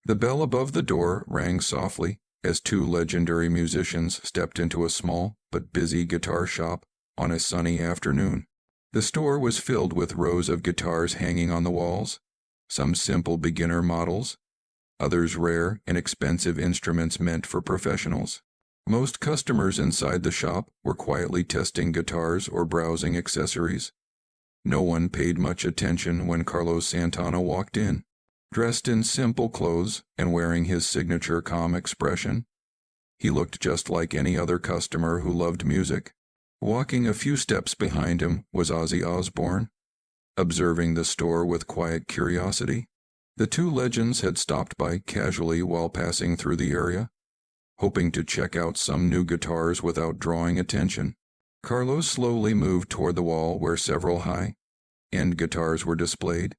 The bell above the door rang softly as two legendary musicians stepped into a small but busy guitar shop on a sunny afternoon. The store was filled with rows of guitars hanging on the walls, some simple beginner models, others rare and expensive instruments meant for professionals. Most customers inside the shop were quietly testing guitars or browsing accessories. No one paid much attention when Carlos Santana walked in, dressed in simple clothes and wearing his signature calm expression. He looked just like any other customer who loved music. Walking a few steps behind him was Ozzy Osbourne, observing the store with quiet curiosity. The two legends had stopped by casually while passing through the area, hoping to check out some new guitars without drawing attention. Carlos slowly moved toward the wall where several high-end guitars were displayed.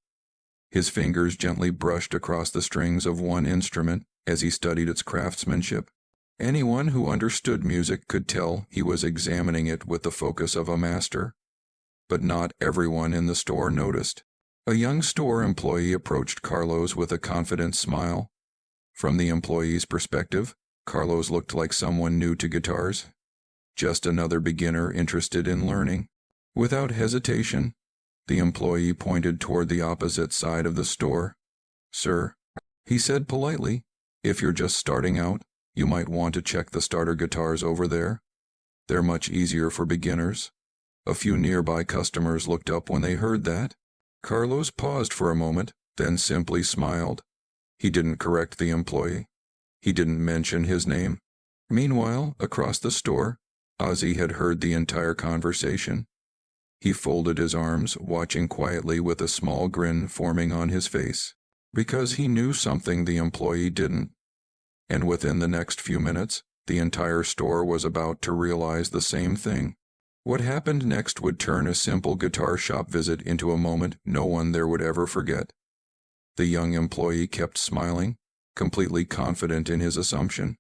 His fingers gently brushed across the strings of one instrument as he studied its craftsmanship. Anyone who understood music could tell he was examining it with the focus of a master. But not everyone in the store noticed. A young store employee approached Carlos with a confident smile. From the employee's perspective, Carlos looked like someone new to guitars, just another beginner interested in learning. Without hesitation, the employee pointed toward the opposite side of the store. "Sir," he said politely, "if you're just starting out, you might want to check the starter guitars over there. They're much easier for beginners." A few nearby customers looked up when they heard that. Carlos paused for a moment, then simply smiled. He didn't correct the employee. He didn't mention his name. Meanwhile, across the store, Ozzy had heard the entire conversation. He folded his arms, watching quietly with a small grin forming on his face, because he knew something the employee didn't. And within the next few minutes, the entire store was about to realize the same thing. What happened next would turn a simple guitar shop visit into a moment no one there would ever forget. The young employee kept smiling, completely confident in his assumption.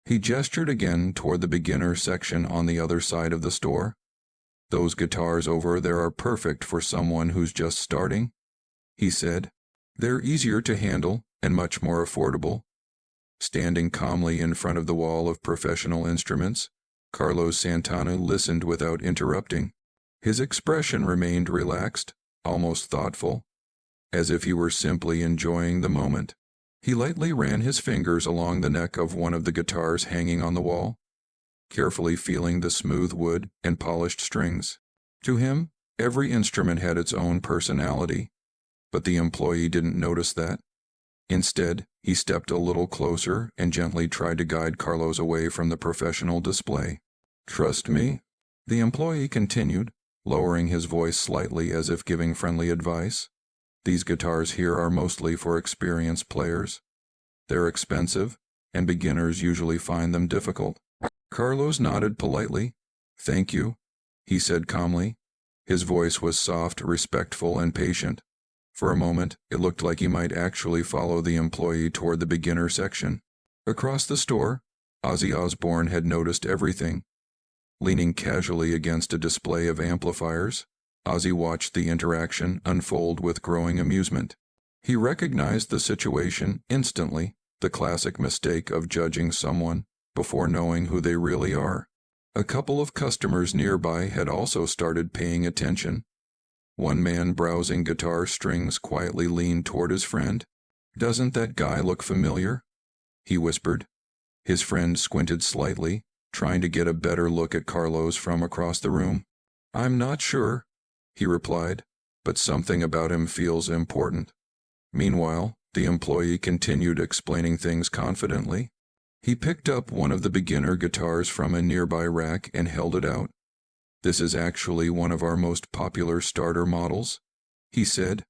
He gestured again toward the beginner section on the other side of the store. "Those guitars over there are perfect for someone who's just starting," he said. "They're easier to handle and much more affordable." Standing calmly in front of the wall of professional instruments, Carlos Santana listened without interrupting. His expression remained relaxed, almost thoughtful, as if he were simply enjoying the moment. He lightly ran his fingers along the neck of one of the guitars hanging on the wall, carefully feeling the smooth wood and polished strings. To him, every instrument had its own personality, but the employee didn't notice that. Instead, he stepped a little closer and gently tried to guide Carlos away from the professional display. "Trust me," the employee continued, lowering his voice slightly as if giving friendly advice. "These guitars here are mostly for experienced players. They're expensive, and beginners usually find them difficult." Carlos nodded politely. "Thank you," he said calmly. His voice was soft, respectful, and patient. For a moment, it looked like he might actually follow the employee toward the beginner section. Across the store, Ozzy Osbourne had noticed everything. Leaning casually against a display of amplifiers, Ozzy watched the interaction unfold with growing amusement. He recognized the situation instantly, the classic mistake of judging someone before knowing who they really are. A couple of customers nearby had also started paying attention. One man browsing guitar strings quietly leaned toward his friend. "Doesn't that guy look familiar?" he whispered. His friend squinted slightly, trying to get a better look at Carlos from across the room. "I'm not sure," he replied, "but something about him feels important." Meanwhile, the employee continued explaining things confidently. He picked up one of the beginner guitars from a nearby rack and held it out. "This is actually one of our most popular starter models," he said.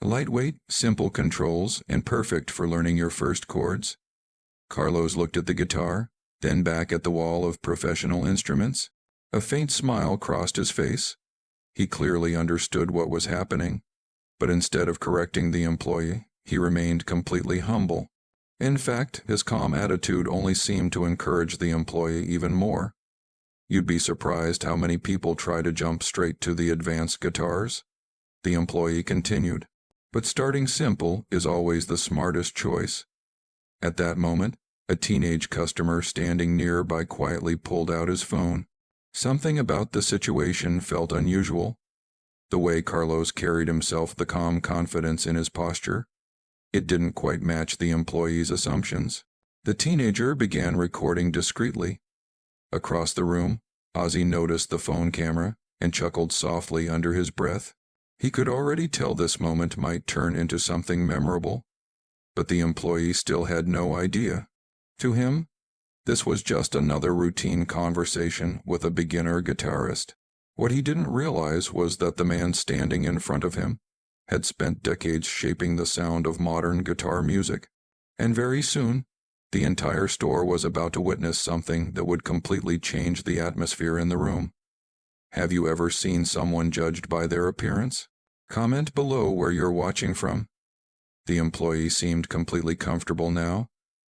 "Lightweight, simple controls, and perfect for learning your first chords." Carlos looked at the guitar, then back at the wall of professional instruments. A faint smile crossed his face. He clearly understood what was happening, but instead of correcting the employee, he remained completely humble. In fact, his calm attitude only seemed to encourage the employee even more. "You'd be surprised how many people try to jump straight to the advanced guitars," the employee continued. "But starting simple is always the smartest choice. At that moment, a teenage customer standing nearby quietly pulled out his phone. Something about the situation felt unusual. The way Carlos carried himself, the calm confidence in his posture, it didn't quite match the employee's assumptions. The teenager began recording discreetly. Across the room, Ozzy noticed the phone camera and chuckled softly under his breath. He could already tell this moment might turn into something memorable, but the employee still had no idea. To him, this was just another routine conversation with a beginner guitarist. What he didn't realize was that the man standing in front of him had spent decades shaping the sound of modern guitar music, and very soon, the entire store was about to witness something that would completely change the atmosphere in the room. Have you ever seen someone judged by their appearance? Comment below where you're watching from. The employee seemed completely comfortable now,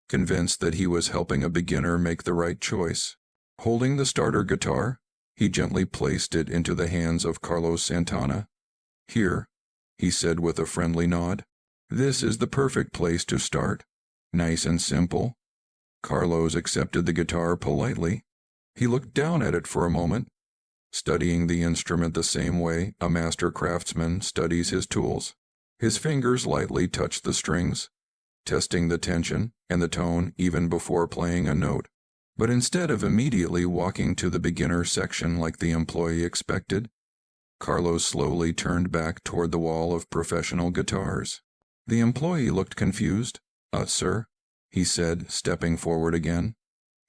convinced that he was helping a beginner make the right choice. Holding the starter guitar, he gently placed it into the hands of Carlos Santana. "Here," he said with a friendly nod. "This is the perfect place to start. Nice and simple." Carlos accepted the guitar politely. He looked down at it for a moment, studying the instrument the same way a master craftsman studies his tools. His fingers lightly touched the strings, testing the tension and the tone even before playing a note. But instead of immediately walking to the beginner section like the employee expected, Carlos slowly turned back toward the wall of professional guitars. The employee looked confused. Sir," he said, stepping forward again.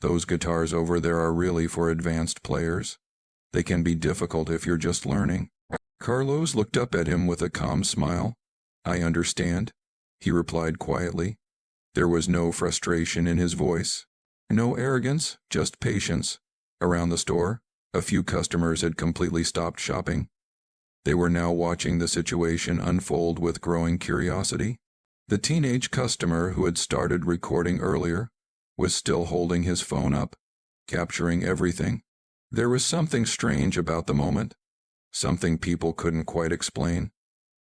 "Those guitars over there are really for advanced players. They can be difficult if you're just learning." Carlos looked up at him with a calm smile. "I understand," he replied quietly. There was no frustration in his voice. No arrogance, just patience. Around the store, a few customers had completely stopped shopping. They were now watching the situation unfold with growing curiosity. The teenage customer who had started recording earlier was still holding his phone up, capturing everything. There was something strange about the moment, something people couldn't quite explain.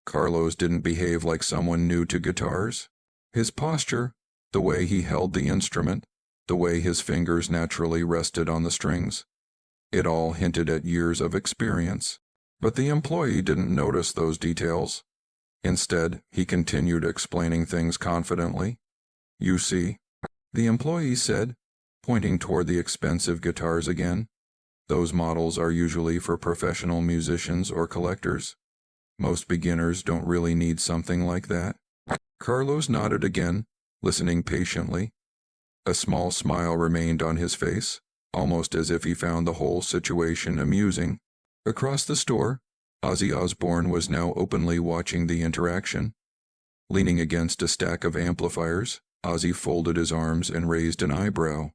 Carlos didn't behave like someone new to guitars. His posture, the way he held the instrument, the way his fingers naturally rested on the strings, it all hinted at years of experience. But the employee didn't notice those details. Instead, he continued explaining things confidently. "You see," the employee said, pointing toward the expensive guitars again, "those models are usually for professional musicians or collectors. Most beginners don't really need something like that." Carlos nodded again, listening patiently. A small smile remained on his face, almost as if he found the whole situation amusing. Across the store, Ozzy Osbourne was now openly watching the interaction. Leaning against a stack of amplifiers, Ozzy folded his arms and raised an eyebrow.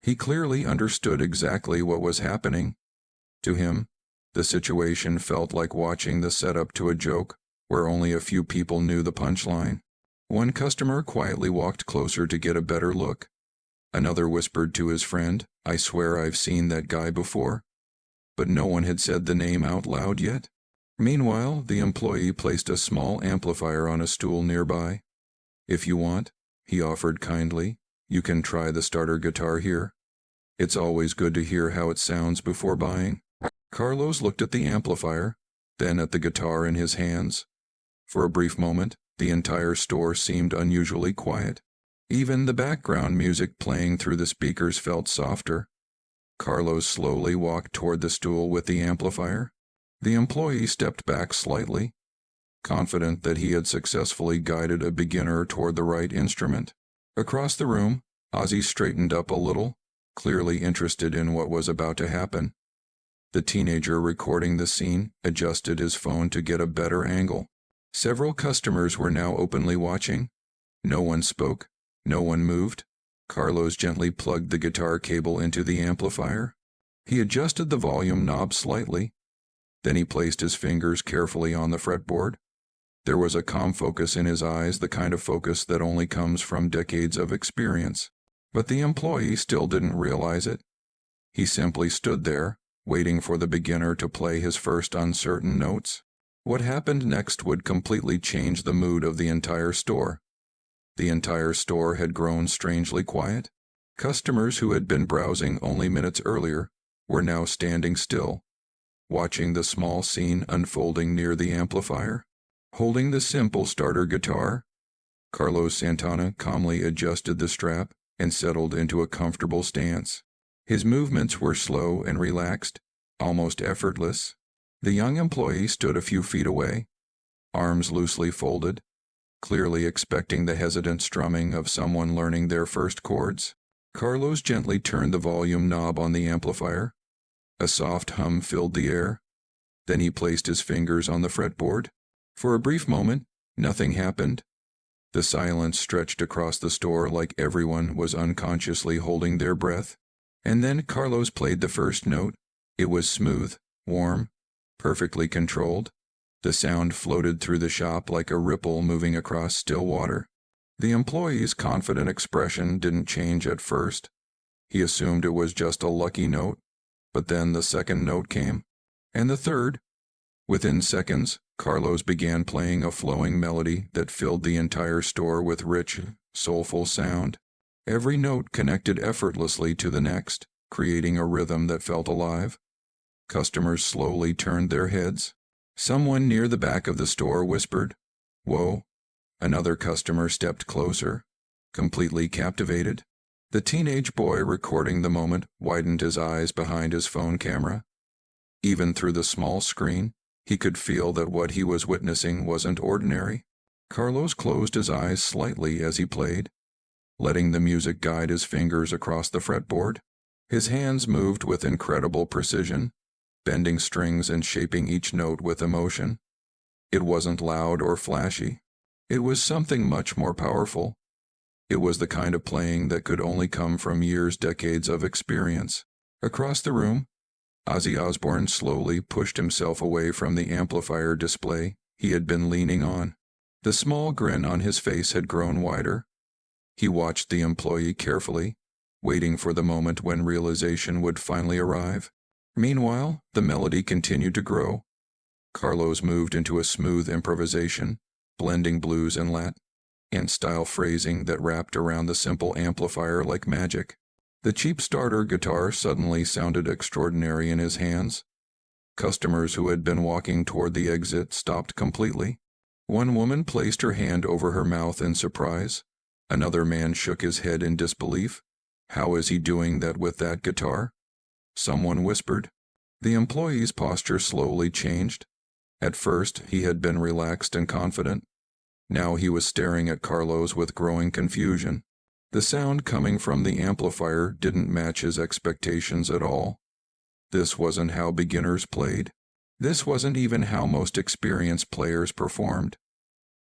He clearly understood exactly what was happening. To him, the situation felt like watching the setup to a joke where only a few people knew the punchline. One customer quietly walked closer to get a better look. Another whispered to his friend, "I swear I've seen that guy before." But no one had said the name out loud yet. Meanwhile, the employee placed a small amplifier on a stool nearby. "If you want," he offered kindly, "you can try the starter guitar here. It's always good to hear how it sounds before buying." Carlos looked at the amplifier, then at the guitar in his hands. For a brief moment, the entire store seemed unusually quiet. Even the background music playing through the speakers felt softer. Carlos slowly walked toward the stool with the amplifier. The employee stepped back slightly, confident that he had successfully guided a beginner toward the right instrument. Across the room, Ozzy straightened up a little, clearly interested in what was about to happen. The teenager recording the scene adjusted his phone to get a better angle. Several customers were now openly watching. No one spoke. No one moved. Carlos gently plugged the guitar cable into the amplifier. He adjusted the volume knob slightly. Then he placed his fingers carefully on the fretboard. There was a calm focus in his eyes, the kind of focus that only comes from decades of experience. But the employee still didn't realize it. He simply stood there, waiting for the beginner to play his first uncertain notes. What happened next would completely change the mood of the entire store. The entire store had grown strangely quiet. Customers who had been browsing only minutes earlier were now standing still, watching the small scene unfolding near the amplifier. Holding the simple starter guitar, Carlos Santana calmly adjusted the strap and settled into a comfortable stance. His movements were slow and relaxed, almost effortless. The young employee stood a few feet away, arms loosely folded, clearly expecting the hesitant strumming of someone learning their first chords. Carlos gently turned the volume knob on the amplifier. A soft hum filled the air. Then he placed his fingers on the fretboard. For a brief moment, nothing happened. The silence stretched across the store like everyone was unconsciously holding their breath. And then Carlos played the first note. It was smooth, warm, perfectly controlled. The sound floated through the shop like a ripple moving across still water. The employee's confident expression didn't change at first. He assumed it was just a lucky note, but then the second note came, and the third. Within seconds, Carlos began playing a flowing melody that filled the entire store with rich, soulful sound. Every note connected effortlessly to the next, creating a rhythm that felt alive. Customers slowly turned their heads. Someone near the back of the store whispered, "Whoa." Another customer stepped closer, completely captivated. The teenage boy recording the moment widened his eyes behind his phone camera. Even through the small screen, he could feel that what he was witnessing wasn't ordinary. Carlos closed his eyes slightly as he played, letting the music guide his fingers across the fretboard. His hands moved with incredible precision, bending strings and shaping each note with emotion. It wasn't loud or flashy. It was something much more powerful. It was the kind of playing that could only come from decades of experience. Across the room, Ozzy Osbourne slowly pushed himself away from the amplifier display he had been leaning on. The small grin on his face had grown wider. He watched the employee carefully, waiting for the moment when realization would finally arrive. Meanwhile, the melody continued to grow. Carlos moved into a smooth improvisation, blending blues and Latin style phrasing that wrapped around the simple amplifier like magic. The cheap starter guitar suddenly sounded extraordinary in his hands. Customers who had been walking toward the exit stopped completely. One woman placed her hand over her mouth in surprise. Another man shook his head in disbelief. "How is he doing that with that guitar?" Someone whispered. The employee's posture slowly changed. At first, he had been relaxed and confident. Now he was staring at Carlos with growing confusion. The sound coming from the amplifier didn't match his expectations at all. This wasn't how beginners played. This wasn't even how most experienced players performed.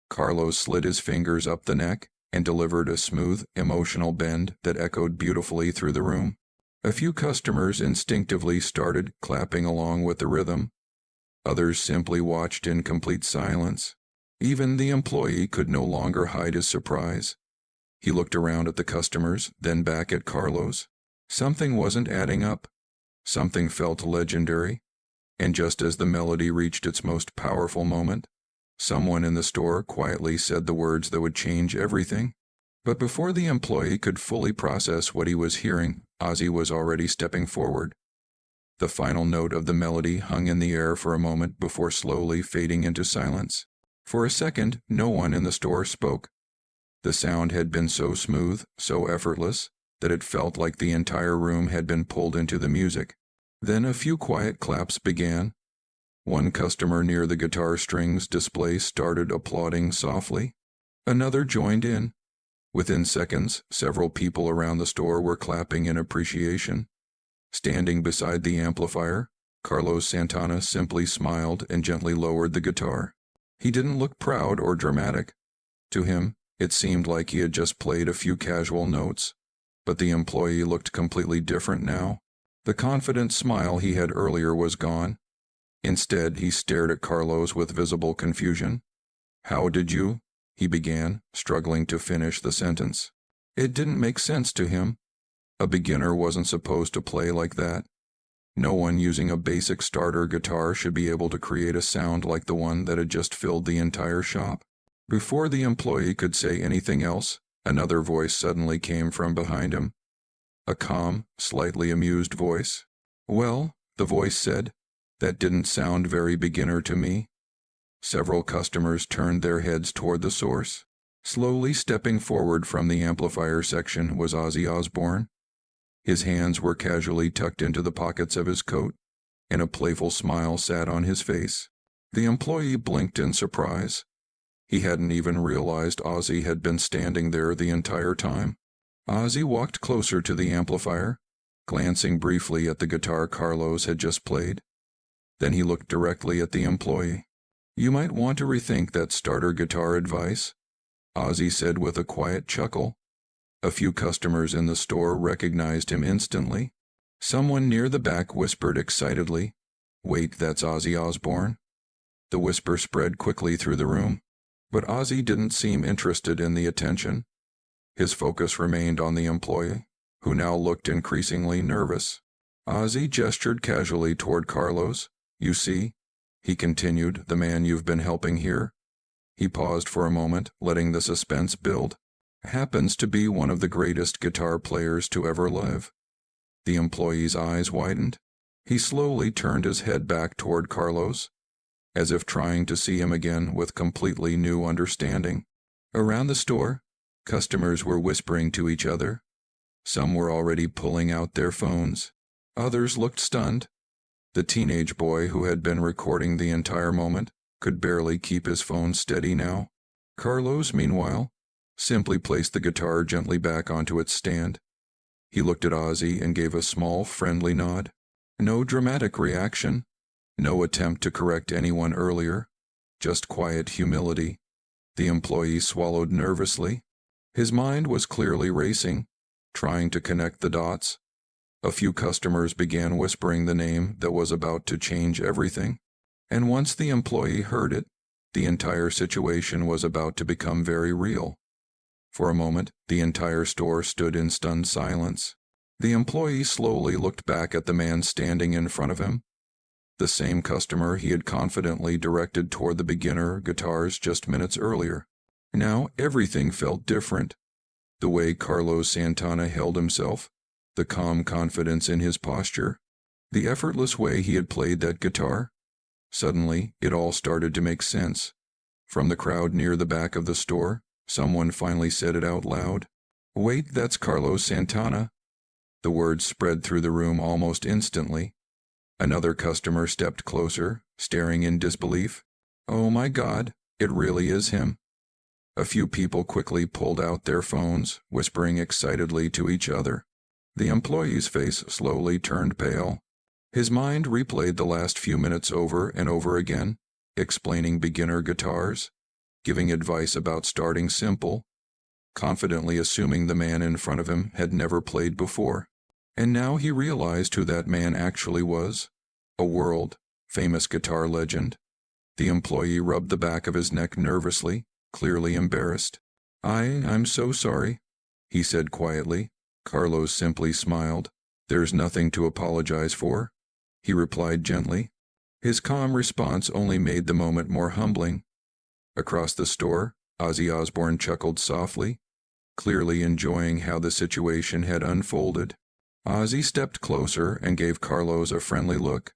Carlos slid his fingers up the neck and delivered a smooth, emotional bend that echoed beautifully through the room. A few customers instinctively started clapping along with the rhythm. Others simply watched in complete silence. Even the employee could no longer hide his surprise. He looked around at the customers, then back at Carlos. Something wasn't adding up. Something felt legendary. And just as the melody reached its most powerful moment, someone in the store quietly said the words that would change everything. But before the employee could fully process what he was hearing, Ozzy was already stepping forward. The final note of the melody hung in the air for a moment before slowly fading into silence. For a second, no one in the store spoke. The sound had been so smooth, so effortless, that it felt like the entire room had been pulled into the music. Then a few quiet claps began. One customer near the guitar strings display started applauding softly. Another joined in. Within seconds, several people around the store were clapping in appreciation. Standing beside the amplifier, Carlos Santana simply smiled and gently lowered the guitar. He didn't look proud or dramatic. To him, it seemed like he had just played a few casual notes. But the employee looked completely different now. The confident smile he had earlier was gone. Instead, he stared at Carlos with visible confusion. "How did you?" he began, struggling to finish the sentence. It didn't make sense to him. A beginner wasn't supposed to play like that. No one using a basic starter guitar should be able to create a sound like the one that had just filled the entire shop. Before the employee could say anything else, Another voice suddenly came from behind him. A calm, slightly amused voice. "Well," the voice said, "that didn't sound very beginner to me." Several customers turned their heads toward the source. Slowly stepping forward from the amplifier section was Ozzy Osbourne. His hands were casually tucked into the pockets of his coat, and a playful smile sat on his face. The employee blinked in surprise. He hadn't even realized Ozzy had been standing there the entire time. Ozzy walked closer to the amplifier, glancing briefly at the guitar Carlos had just played. Then he looked directly at the employee. "You might want to rethink that starter guitar advice," Ozzy said with a quiet chuckle. A few customers in the store recognized him instantly. Someone near the back whispered excitedly, "Wait, that's Ozzy Osbourne." The whisper spread quickly through the room, but Ozzy didn't seem interested in the attention. His focus remained on the employee, who now looked increasingly nervous. Ozzy gestured casually toward Carlos. "You see," he continued, "the man you've been helping here." He paused for a moment, letting the suspense build. "Happens to be one of the greatest guitar players to ever live." The employee's eyes widened. He slowly turned his head back toward Carlos, as if trying to see him again with completely new understanding. Around the store, customers were whispering to each other. Some were already pulling out their phones. Others looked stunned. The teenage boy who had been recording the entire moment could barely keep his phone steady now. Carlos, meanwhile, simply placed the guitar gently back onto its stand. He looked at Ozzy and gave a small, friendly nod. No dramatic reaction, no attempt to correct anyone earlier, just quiet humility. The employee swallowed nervously. His mind was clearly racing, trying to connect the dots. A few customers began whispering the name that was about to change everything. And once the employee heard it, the entire situation was about to become very real. For a moment, the entire store stood in stunned silence. The employee slowly looked back at the man standing in front of him, the same customer he had confidently directed toward the beginner guitars just minutes earlier. Now everything felt different. The way Carlos Santana held himself, the calm confidence in his posture, the effortless way he had played that guitar. Suddenly, it all started to make sense. From the crowd near the back of the store, someone finally said it out loud. "Wait, that's Carlos Santana." The words spread through the room almost instantly. Another customer stepped closer, staring in disbelief. "Oh my God, it really is him." A few people quickly pulled out their phones, whispering excitedly to each other. The employee's face slowly turned pale. His mind replayed the last few minutes over and over again, explaining beginner guitars, giving advice about starting simple, confidently assuming the man in front of him had never played before. And now he realized who that man actually was. A world-famous guitar legend. The employee rubbed the back of his neck nervously, clearly embarrassed. I'm so sorry," he said quietly. Carlos simply smiled. "There's nothing to apologize for," he replied gently. His calm response only made the moment more humbling. Across the store, Ozzy Osbourne chuckled softly, clearly enjoying how the situation had unfolded. Ozzy stepped closer and gave Carlos a friendly look.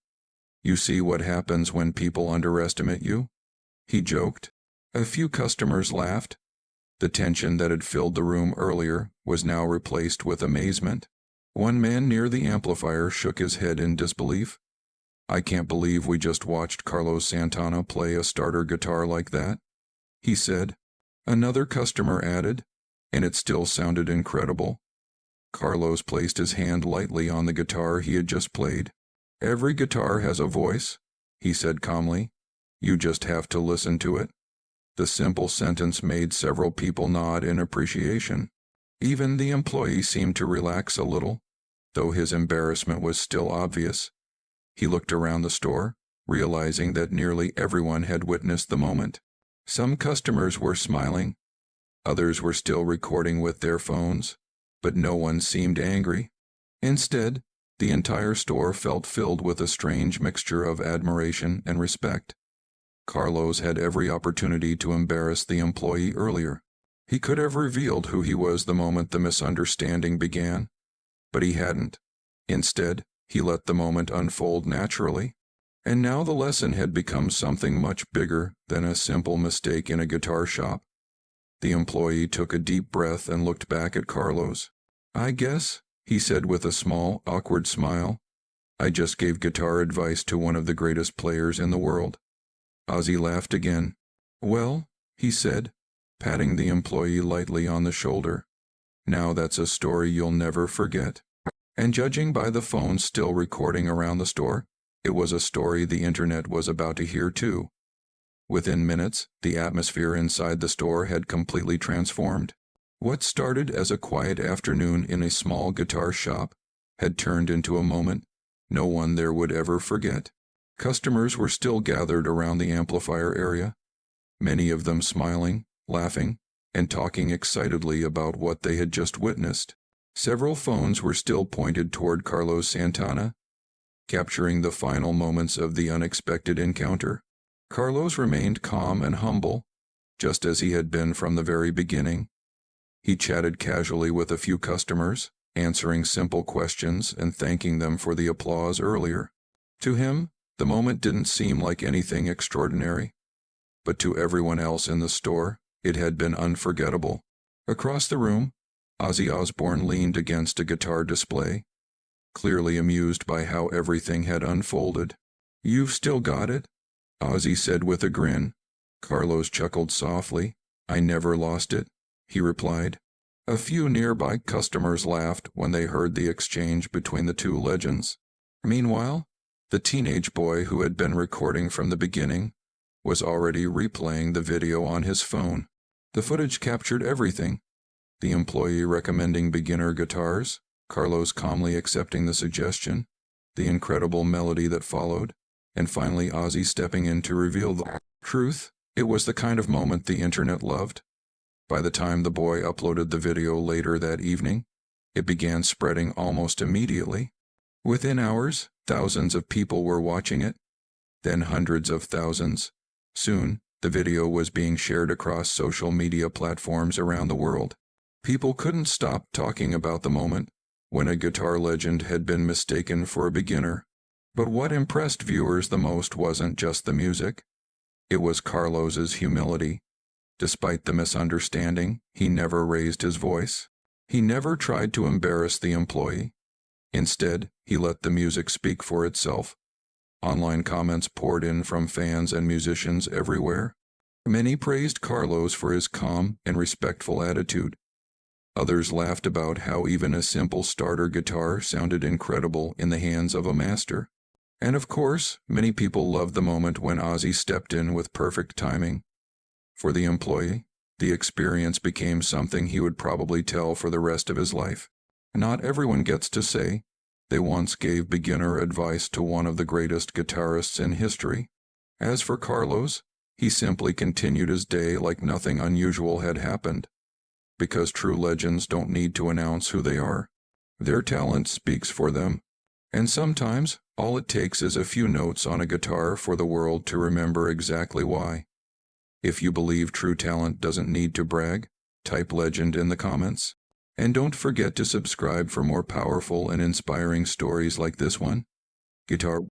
"You see what happens when people underestimate you?" he joked. A few customers laughed. The tension that had filled the room earlier was now replaced with amazement. One man near the amplifier shook his head in disbelief. "I can't believe we just watched Carlos Santana play a starter guitar like that," he said. Another customer added, "And it still sounded incredible." Carlos placed his hand lightly on the guitar he had just played. "Every guitar has a voice," he said calmly. "You just have to listen to it." The simple sentence made several people nod in appreciation. Even the employee seemed to relax a little, though his embarrassment was still obvious. He looked around the store, realizing that nearly everyone had witnessed the moment. Some customers were smiling. Others were still recording with their phones, but no one seemed angry. Instead, the entire store felt filled with a strange mixture of admiration and respect. Carlos had every opportunity to embarrass the employee earlier, He could have revealed who he was the moment the misunderstanding began, but he hadn't. Instead, he let the moment unfold naturally. And now the lesson had become something much bigger than a simple mistake in a guitar shop. The employee took a deep breath and looked back at Carlos. "I guess," he said with a small, awkward smile, "I just gave guitar advice to one of the greatest players in the world." Ozzy laughed again. "Well," he said, patting the employee lightly on the shoulder, "now that's a story you'll never forget." And judging by the phone still recording around the store, it was a story the internet was about to hear too. Within minutes, the atmosphere inside the store had completely transformed. What started as a quiet afternoon in a small guitar shop had turned into a moment no one there would ever forget. Customers were still gathered around the amplifier area, many of them smiling, laughing, and talking excitedly about what they had just witnessed. Several phones were still pointed toward Carlos Santana, capturing the final moments of the unexpected encounter. Carlos remained calm and humble, just as he had been from the very beginning. He chatted casually with a few customers, answering simple questions and thanking them for the applause earlier. To him, the moment didn't seem like anything extraordinary, but to everyone else in the store, it had been unforgettable. Across the room, Ozzy Osbourne leaned against a guitar display, clearly amused by how everything had unfolded. "You've still got it?" Ozzy said with a grin. Carlos chuckled softly. "I never lost it," he replied. A few nearby customers laughed when they heard the exchange between the two legends. Meanwhile, the teenage boy who had been recording from the beginning was already replaying the video on his phone. The footage captured everything: the employee recommending beginner guitars, Carlos calmly accepting the suggestion, the incredible melody that followed, and finally Ozzy stepping in to reveal the truth. It was the kind of moment the internet loved. By the time the boy uploaded the video later that evening, it began spreading almost immediately. Within hours, thousands of people were watching it, then hundreds of thousands. Soon, the video was being shared across social media platforms around the world. People couldn't stop talking about the moment when a guitar legend had been mistaken for a beginner. But what impressed viewers the most wasn't just the music. It was Carlos's humility. Despite the misunderstanding, he never raised his voice. He never tried to embarrass the employee. Instead, he let the music speak for itself. Online comments poured in from fans and musicians everywhere. Many praised Carlos for his calm and respectful attitude. Others laughed about how even a simple starter guitar sounded incredible in the hands of a master. And of course, many people loved the moment when Ozzy stepped in with perfect timing. For the employee, the experience became something he would probably tell for the rest of his life. Not everyone gets to say they once gave beginner advice to one of the greatest guitarists in history. As for Carlos, he simply continued his day like nothing unusual had happened. Because true legends don't need to announce who they are. Their talent speaks for them. And sometimes, all it takes is a few notes on a guitar for the world to remember exactly why. If you believe true talent doesn't need to brag, type legend in the comments. And don't forget to subscribe for more powerful and inspiring stories like this one. Guitar